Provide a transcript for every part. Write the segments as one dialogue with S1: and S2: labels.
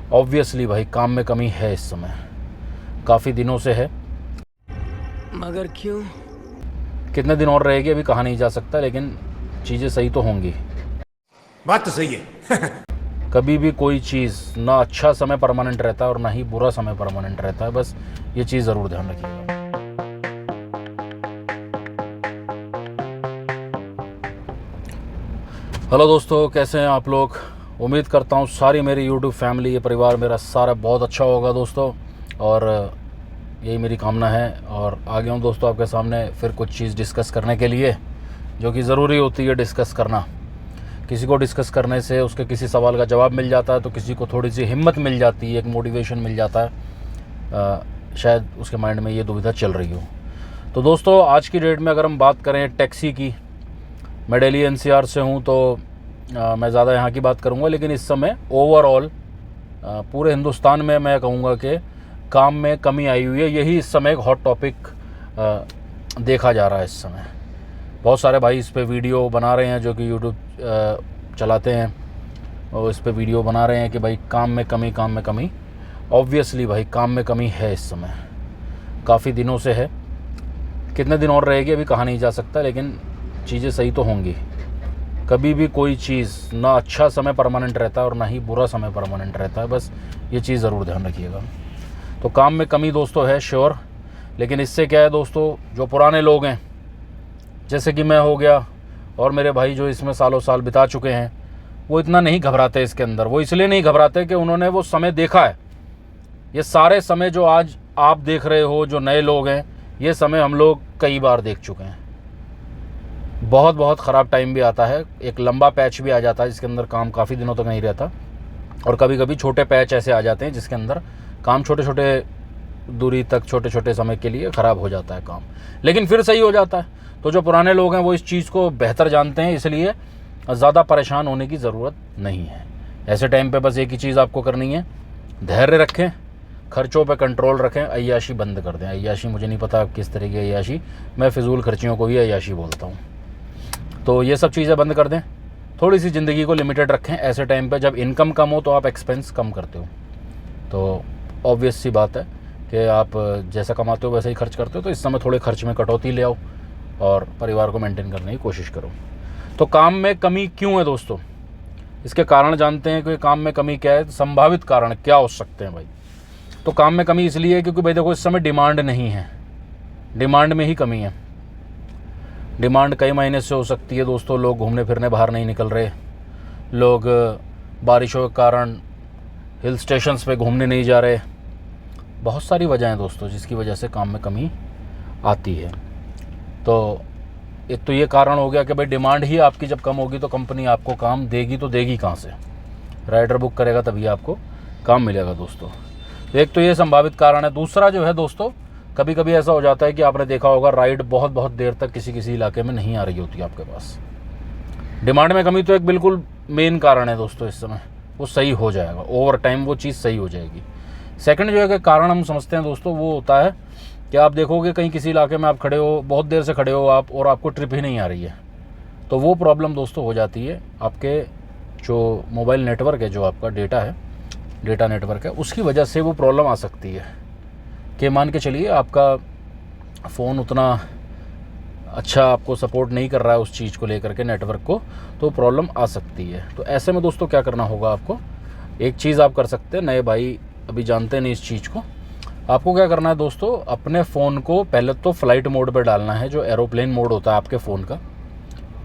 S1: Obviously भाई काम में कमी है इस समय, काफ़ी दिनों से है।
S2: मगर क्यों?
S1: कितने दिन और रहेगी अभी कहा नहीं जा सकता, लेकिन चीज़ें सही तो होंगी।
S3: बात तो सही है।
S1: कभी भी कोई चीज़ ना अच्छा समय परमानेंट रहता है और ना ही बुरा समय परमानेंट रहता है, बस ये चीज़ ज़रूर ध्यान रखिएगा। हेलो दोस्तों, कैसे हैं आप लोग? उम्मीद करता हूँ सारी मेरी YouTube फैमिली, ये परिवार मेरा सारा बहुत अच्छा होगा दोस्तों, और यही मेरी कामना है। और आ गया हूँ दोस्तों आपके सामने फिर कुछ चीज़ डिस्कस करने के लिए, जो कि ज़रूरी होती है डिस्कस करना। किसी को डिस्कस करने से उसके किसी सवाल का जवाब मिल जाता है, तो किसी को थोड़ी सी हिम्मत मिल जाती है, एक मोटिवेशन मिल जाता है। शायद उसके माइंड में ये दुविधा चल रही हो। तो दोस्तों आज की डेट में अगर हम बात करें टैक्सी की, मैं दिल्ली NCR से हूँ, तो मैं ज़्यादा यहाँ की बात करूँगा, लेकिन इस समय ओवरऑल पूरे हिंदुस्तान में मैं कहूँगा कि काम में कमी आई हुई है। यही इस समय एक हॉट टॉपिक देखा जा रहा है इस समय। बहुत सारे भाई इस पे वीडियो बना रहे हैं, जो कि YouTube चलाते हैं, और इस पे वीडियो बना रहे हैं कि भाई काम में कमी। ऑब्वियसली भाई काम में कमी है इस समय, काफ़ी दिनों से है। कितने दिन और रहेगी अभी कहा नहीं जा सकता, लेकिन चीज़ें सही तो होंगी। कभी भी कोई चीज़ ना अच्छा समय परमानेंट रहता है और ना ही बुरा समय परमानेंट रहता है, बस ये चीज़ ज़रूर ध्यान रखिएगा। तो काम में कमी दोस्तों है श्योर, लेकिन इससे क्या है दोस्तों, जो पुराने लोग हैं जैसे कि मैं हो गया और मेरे भाई जो इसमें सालों साल बिता चुके हैं, वो इतना नहीं घबराते इसके अंदर। वो इसलिए नहीं घबराते कि उन्होंने वो समय देखा है। ये सारे समय जो आज आप देख रहे हो, जो नए लोग हैं, ये समय हम लोग कई बार देख चुके हैं। बहुत ख़राब टाइम भी आता है, एक लंबा पैच भी आ जाता है जिसके अंदर काम काफ़ी दिनों तक नहीं रहता, और कभी कभी छोटे पैच ऐसे आ जाते हैं जिसके अंदर काम छोटे दूरी तक छोटे समय के लिए ख़राब हो जाता है काम, लेकिन फिर सही हो जाता है। तो जो पुराने लोग हैं वो इस चीज़ को बेहतर जानते हैं, इसलिए ज़्यादा परेशान होने की ज़रूरत नहीं है। ऐसे टाइम पे बस एक ही चीज़ आपको करनी है, धैर्य रखें, खर्चों पे कंट्रोल रखें, अय्याशी बंद कर दें। अय्याशी मुझे नहीं पता किस तरह की अय्याशी, मैं फिजूल खर्चियों को भी अय्याशी बोलता हूँ। तो ये सब चीज़ें बंद कर दें, थोड़ी सी ज़िंदगी को लिमिटेड रखें। ऐसे टाइम पे जब इनकम कम हो तो आप एक्सपेंस कम करते हो, तो ऑब्वियस सी बात है कि आप जैसा कमाते हो वैसे ही खर्च करते हो। तो इस समय थोड़े खर्च में कटौती ले आओ और परिवार को मेंटेन करने की कोशिश करो। तो काम में कमी क्यों है दोस्तों, इसके कारण जानते हैं कि काम में कमी क्या है, संभावित कारण क्या हो सकते हैं भाई। तो काम में कमी इसलिए है क्योंकि भाई देखो, इस समय डिमांड नहीं है, डिमांड में ही कमी है। डिमांड कई महीने से हो सकती है दोस्तों, लोग घूमने फिरने बाहर नहीं निकल रहे, लोग बारिशों के कारण हिल स्टेशंस पे घूमने नहीं जा रहे। बहुत सारी वजह हैं दोस्तों जिसकी वजह से काम में कमी आती है। तो एक तो ये कारण हो गया कि भाई डिमांड ही आपकी जब कम होगी तो कंपनी आपको काम देगी तो देगी कहाँ से? राइडर बुक करेगा तभी आपको काम मिलेगा दोस्तों। तो एक तो ये संभावित कारण है। दूसरा जो है दोस्तों, कभी कभी ऐसा हो जाता है कि आपने देखा होगा राइड बहुत देर तक किसी इलाके में नहीं आ रही होती आपके पास। डिमांड में कमी तो एक बिल्कुल मेन कारण है दोस्तों इस समय, वो सही हो जाएगा, ओवर टाइम वो चीज़ सही हो जाएगी। सेकंड जो है कि कारण हम समझते हैं दोस्तों, वो होता है कि आप देखोगे कहीं किसी इलाके में आप खड़े हो, बहुत देर से खड़े हो आप, और आपको ट्रिप ही नहीं आ रही है, तो वो प्रॉब्लम दोस्तों हो जाती है आपके जो मोबाइल नेटवर्क है, जो आपका डेटा नेटवर्क है, उसकी वजह से वो प्रॉब्लम आ सकती है। कि मान के चलिए आपका फ़ोन उतना अच्छा आपको सपोर्ट नहीं कर रहा है उस चीज़ को लेकर के, नेटवर्क को, तो प्रॉब्लम आ सकती है। तो ऐसे में दोस्तों क्या करना होगा आपको, एक चीज़ आप कर सकते हैं, नए भाई अभी जानते नहीं इस चीज़ को। आपको क्या करना है दोस्तों, अपने फ़ोन को पहले तो फ़्लाइट मोड पे डालना है, जो एरोप्लेन मोड होता है आपके फ़ोन का,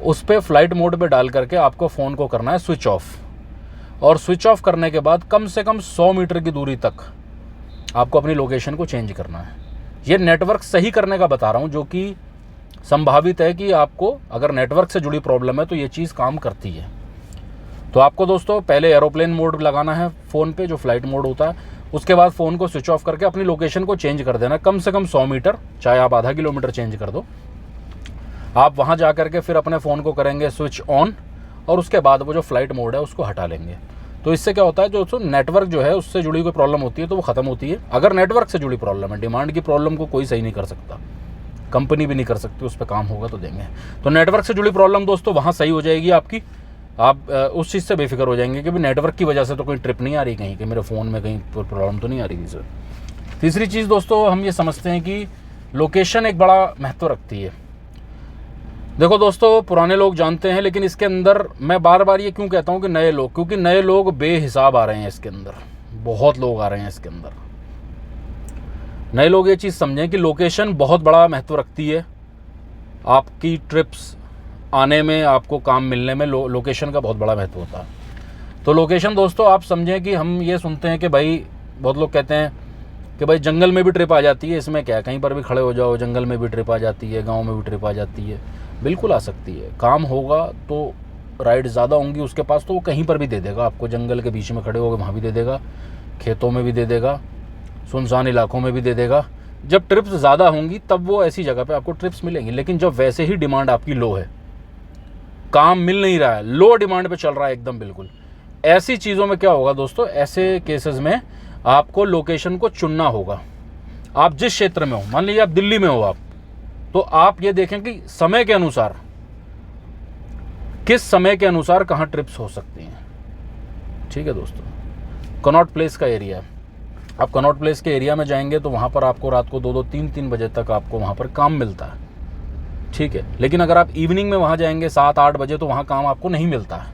S1: उस पर फ़्लाइट मोड पे डाल करके आपको फ़ोन को करना है स्विच ऑफ। और स्विच ऑफ करने के बाद कम से कम 100 मीटर की दूरी तक आपको अपनी लोकेशन को चेंज करना है। ये नेटवर्क सही करने का बता रहा हूँ, जो कि संभावित है कि आपको अगर नेटवर्क से जुड़ी प्रॉब्लम है तो ये चीज़ काम करती है। तो आपको दोस्तों पहले एरोप्लेन मोड लगाना है फ़ोन पे, जो फ्लाइट मोड होता है, उसके बाद फ़ोन को स्विच ऑफ करके अपनी लोकेशन को चेंज कर देना, कम से कम 100 मीटर, चाहे आप आधा किलोमीटर चेंज कर दो। आप वहाँ जा करके फिर अपने फ़ोन को करेंगे स्विच ऑन, और उसके बाद वो जो फ्लाइट मोड है उसको हटा लेंगे। तो इससे क्या होता है, जो नेटवर्क जो है उससे जुड़ी कोई प्रॉब्लम होती है तो वो ख़त्म होती है। अगर नेटवर्क से जुड़ी प्रॉब्लम है, डिमांड की प्रॉब्लम को कोई सही नहीं कर सकता, कंपनी भी नहीं कर सकती, उस पर काम होगा तो देंगे। तो नेटवर्क से जुड़ी प्रॉब्लम दोस्तों वहाँ सही हो जाएगी आपकी, आप उस चीज़ से बेफिक्र हो जाएंगे कि भाई नेटवर्क की वजह से तो कोई ट्रिप नहीं आ रही कहीं कि मेरे फ़ोन में कहीं प्रॉब्लम तो नहीं आ रही थी सर। तीसरी चीज़ दोस्तों, हम ये समझते हैं कि लोकेशन एक बड़ा महत्व रखती है। देखो दोस्तों, पुराने लोग जानते हैं, लेकिन इसके अंदर मैं बार बार ये क्यों कहता हूँ कि नए लोग, क्योंकि नए लोग बेहिसाब आ रहे हैं इसके अंदर, बहुत लोग आ रहे हैं इसके अंदर। नए लोग ये चीज़ समझें कि लोकेशन बहुत बड़ा महत्व रखती है आपकी ट्रिप्स आने में, आपको काम मिलने में लोकेशन का बहुत बड़ा महत्व होता है। तो लोकेशन दोस्तों आप समझें कि हम ये सुनते हैं कि भाई, बहुत लोग कहते हैं कि भाई जंगल में भी ट्रिप आ जाती है, इसमें क्या है, कहीं पर भी खड़े हो जाओ, जंगल में भी ट्रिप आ जाती है, गांव में भी ट्रिप आ जाती है। बिल्कुल आ सकती है, काम होगा तो राइड ज़्यादा होंगी उसके पास, तो वो कहीं पर भी दे देगा आपको। जंगल के बीच में खड़े हो गए वहाँ भी दे देगा, खेतों में भी दे देगा, सुनसान इलाकों में भी दे देगा। जब ट्रिप्स ज़्यादा होंगी तब वो ऐसी जगह पे आपको ट्रिप्स मिलेंगी। लेकिन जब वैसे ही डिमांड आपकी लो है, काम मिल नहीं रहा है, लो डिमांड पे चल रहा है एकदम बिल्कुल, ऐसी चीज़ों में क्या होगा दोस्तों, ऐसे केसेस में आपको लोकेशन को चुनना होगा। आप जिस क्षेत्र में हो, मान लीजिए आप दिल्ली में हो आप, तो आप ये देखें कि समय के अनुसार, किस समय के अनुसार कहाँ ट्रिप्स हो सकती हैं। ठीक है दोस्तों, कनॉट प्लेस का एरिया है, आप कनॉट प्लेस के एरिया में जाएंगे तो वहाँ पर आपको रात को 2-2, 3-3 बजे तक आपको वहाँ पर काम मिलता है। ठीक है, लेकिन अगर आप इवनिंग में वहाँ जाएंगे 7-8 बजे तो वहाँ काम आपको नहीं मिलता है।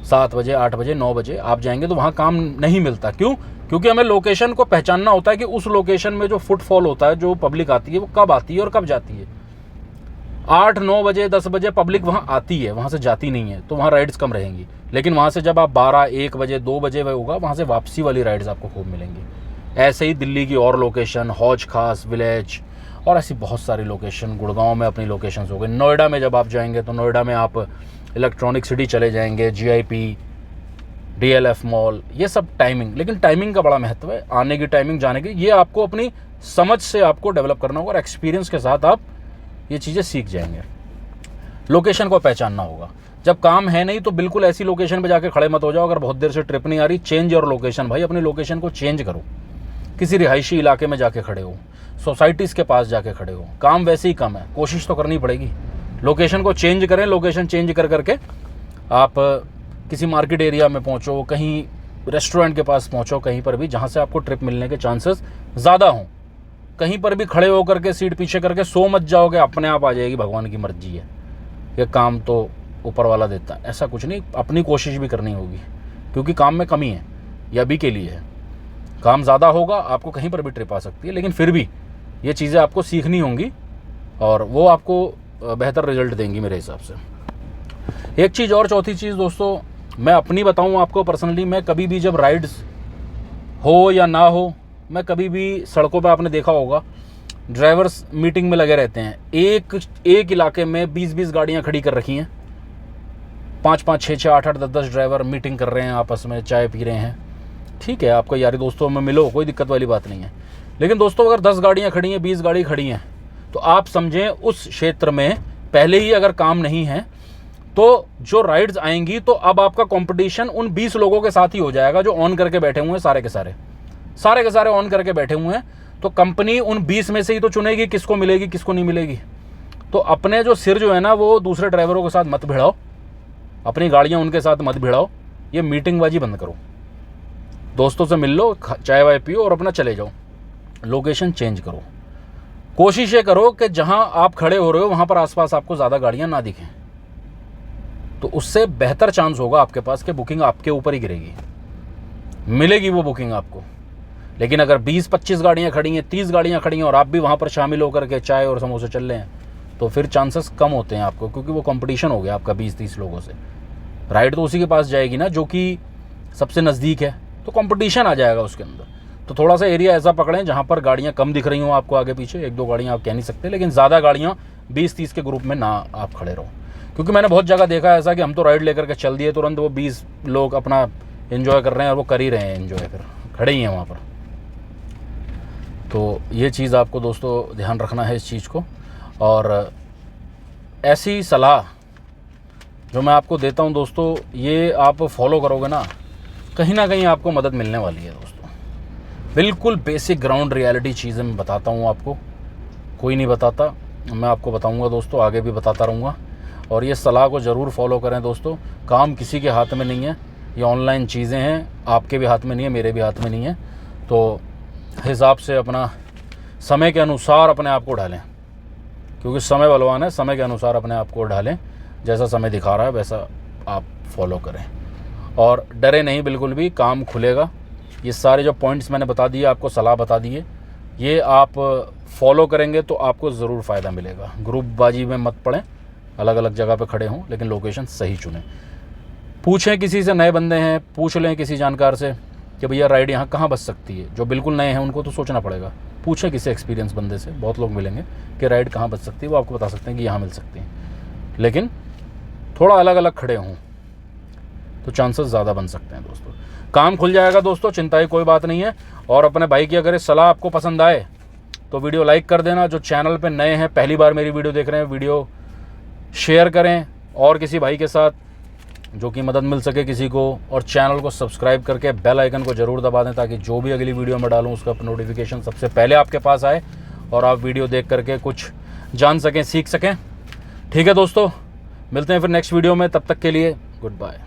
S1: 7 बजे, 8 बजे, 9 बजे आप जाएंगे तो वहाँ काम नहीं मिलता। क्यों? क्योंकि हमें लोकेशन को पहचानना होता है कि उस लोकेशन में जो फुटफॉल होता है, जो पब्लिक आती है, वो कब आती है और कब जाती है। 8-9 बजे, 10 बजे पब्लिक वहाँ आती है, वहाँ से जाती नहीं है, तो वहाँ राइड्स कम रहेंगी। लेकिन वहाँ से जब आप 12-1 बजे, 2 बजे होगा, वहाँ से वापसी वाली राइड्स आपको खूब मिलेंगी। ऐसे ही दिल्ली की और लोकेशन, हौज खास, विलेज और ऐसी बहुत सारी लोकेशन, गुड़गांव में अपनी लोकेशंस हो गई। नोएडा में जब आप जाएंगे तो नोएडा में आप इलेक्ट्रॉनिक सिटी चले जाएंगे, GIP, DLF मॉल, ये सब टाइमिंग। लेकिन टाइमिंग का बड़ा महत्व है, आने की टाइमिंग, जाने की, ये आपको अपनी समझ से आपको डेवलप करना होगा और एक्सपीरियंस के साथ आप ये चीज़ें सीख जाएंगे। लोकेशन को पहचानना होगा। जब काम है नहीं तो बिल्कुल ऐसी लोकेशन पे जाके खड़े मत हो जाओ। अगर बहुत देर से ट्रिप नहीं आ रही, चेंज योर लोकेशन भाई, अपनी लोकेशन को चेंज करो। किसी रिहायशी इलाके में जाके खड़े हो, सोसाइटीज़ के पास जाके खड़े हो, काम वैसे ही कम है, कोशिश तो करनी पड़ेगी। लोकेशन को चेंज करें, लोकेशन चेंज कर करके आप किसी मार्केट एरिया में पहुंचो, कहीं रेस्टोरेंट के पास पहुंचो, कहीं पर भी जहां से आपको ट्रिप मिलने के चांसेस ज़्यादा हों। कहीं पर भी खड़े होकर के सीट पीछे करके सो मत जाओगे, अपने आप आ जाएगी, भगवान की मर्जी है, ये काम तो ऊपर वाला देता है। ऐसा कुछ नहीं, अपनी कोशिश भी करनी होगी, क्योंकि काम में कमी है, ये अभी के लिए है। काम ज़्यादा होगा, आपको कहीं पर भी ट्रिप आ सकती है, लेकिन फिर भी ये चीज़ें आपको सीखनी होंगी और वो आपको बेहतर रिजल्ट देंगी मेरे हिसाब से। एक चीज़ और, चौथी चीज़ दोस्तों, मैं अपनी बताऊं आपको पर्सनली, मैं कभी भी जब राइड्स हो या ना हो, मैं कभी भी सड़कों पे, आपने देखा होगा ड्राइवर्स मीटिंग में लगे रहते हैं। एक इलाके में 20-20 गाड़ियां खड़ी कर रखी हैं, 5-5, 6-6, 8-8, 10-10 ड्राइवर मीटिंग कर रहे हैं, आपस में चाय पी रहे हैं। ठीक है, आपको यारी दोस्तों में मिलो, कोई दिक्कत वाली बात नहीं है। लेकिन दोस्तों अगर 10 गाड़ियाँ खड़ी हैं, 20 गाड़ी खड़ी हैं, तो आप समझें उस क्षेत्र में पहले ही अगर काम नहीं है तो जो राइड्स आएंगी तो अब आपका कंपटीशन उन 20 लोगों के साथ ही हो जाएगा जो ऑन करके बैठे हुए हैं, सारे के सारे ऑन करके बैठे हुए हैं। तो कंपनी उन 20 में से ही तो चुनेगी किसको मिलेगी, किसको नहीं मिलेगी। तो अपने जो सिर जो है ना, वो दूसरे ड्राइवरों के साथ मत भिड़ाओ, अपनी गाड़ियाँ उनके साथ मत भिड़ाओ, ये मीटिंगबाजी बंद करो। दोस्तों से मिल लो, चाय वाय पियो और अपना चले जाओ। लोकेशन चेंज करो, कोशिश ये करो कि जहां आप खड़े हो रहे हो वहां पर आसपास आपको ज़्यादा गाड़ियां ना दिखें, तो उससे बेहतर चांस होगा आपके पास कि बुकिंग आपके ऊपर ही गिरेगी, मिलेगी वो बुकिंग आपको। लेकिन अगर 20-25 गाड़ियां खड़ी हैं, 30 गाड़ियां खड़ी हैं और आप भी वहां पर शामिल होकर के चाय और समोसे चल रहे हैं, तो फिर चांसेस कम होते हैं आपको, क्योंकि वो कंपटीशन हो गया आपका 20-30 लोगों से। राइड तो उसी के पास जाएगी ना जो कि सबसे नज़दीक है, तो कंपटीशन आ जाएगा उसके अंदर। तो थोड़ा सा एरिया ऐसा पकड़ें जहाँ पर गाड़ियाँ कम दिख रही हों आपको, आगे पीछे 1-2 गाड़ियाँ आप कह नहीं सकते, लेकिन ज़्यादा गाड़ियाँ 20-30 के ग्रुप में ना आप खड़े रहो। क्योंकि मैंने बहुत जगह देखा है ऐसा कि हम तो राइड लेकर के चल दिए, तुरंत वो 20 लोग अपना एंजॉय कर रहे हैं और वो कर ही रहे हैं एंजॉय, फिर खड़े ही हैं वहाँ पर। तो ये चीज़ आपको दोस्तों ध्यान रखना है इस चीज़ को। और ऐसी सलाह जो मैं आपको देता हूँ दोस्तों, ये आप फॉलो करोगे ना कहीं आपको मदद मिलने वाली है दोस्तों। बिल्कुल बेसिक ग्राउंड रियलिटी चीज़ें मैं बताता हूँ आपको, कोई नहीं बताता, मैं आपको बताऊँगा दोस्तों, आगे भी बताता रहूँगा। और ये सलाह को ज़रूर फॉलो करें दोस्तों। काम किसी के हाथ में नहीं है, ये ऑनलाइन चीज़ें हैं, आपके भी हाथ में नहीं है, मेरे भी हाथ में नहीं है। तो हिसाब से अपना समय के अनुसार अपने आप को ढालें, क्योंकि समय बलवान है। समय के अनुसार अपने आप को ढालें, जैसा समय दिखा रहा है वैसा आप फॉलो करें और डरे नहीं बिल्कुल भी, काम खुलेगा। ये सारे जो पॉइंट्स मैंने बता दिए, आपको सलाह बता दी है, ये आप फॉलो करेंगे तो आपको ज़रूर फ़ायदा मिलेगा। ग्रुपबाजी में मत पड़ें, अलग अलग जगह पे खड़े हों, लेकिन लोकेशन सही चुनें। पूछें किसी से, नए बंदे हैं पूछ लें किसी जानकार से कि भैया राइड यहाँ कहाँ बच सकती है। जो बिल्कुल नए हैं उनको तो सोचना पड़ेगा, पूछें किसी एक्सपीरियंस बंदे से, बहुत लोग मिलेंगे कि राइड कहाँ बच सकती है, वो आपको बता सकते हैं कि यहाँ मिल सकती है। लेकिन थोड़ा अलग अलग खड़े हों तो चांसेस ज़्यादा बन सकते हैं दोस्तों। काम खुल जाएगा दोस्तों, चिंता की कोई बात नहीं है। और अपने भाई की अगर ये सलाह आपको पसंद आए तो वीडियो लाइक कर देना। जो चैनल पे नए हैं, पहली बार मेरी वीडियो देख रहे हैं, वीडियो शेयर करें और किसी भाई के साथ जो कि मदद मिल सके किसी को। और चैनल को सब्सक्राइब करके बेल आइकन को ज़रूर दबा दें, ताकि जो भी अगली वीडियो मैं डालूँ उसका नोटिफिकेशन सबसे पहले आपके पास आए और आप वीडियो देख करके कुछ जान सकें, सीख सकें। ठीक है दोस्तों, मिलते हैं फिर नेक्स्ट वीडियो में, तब तक के लिए गुड बाय।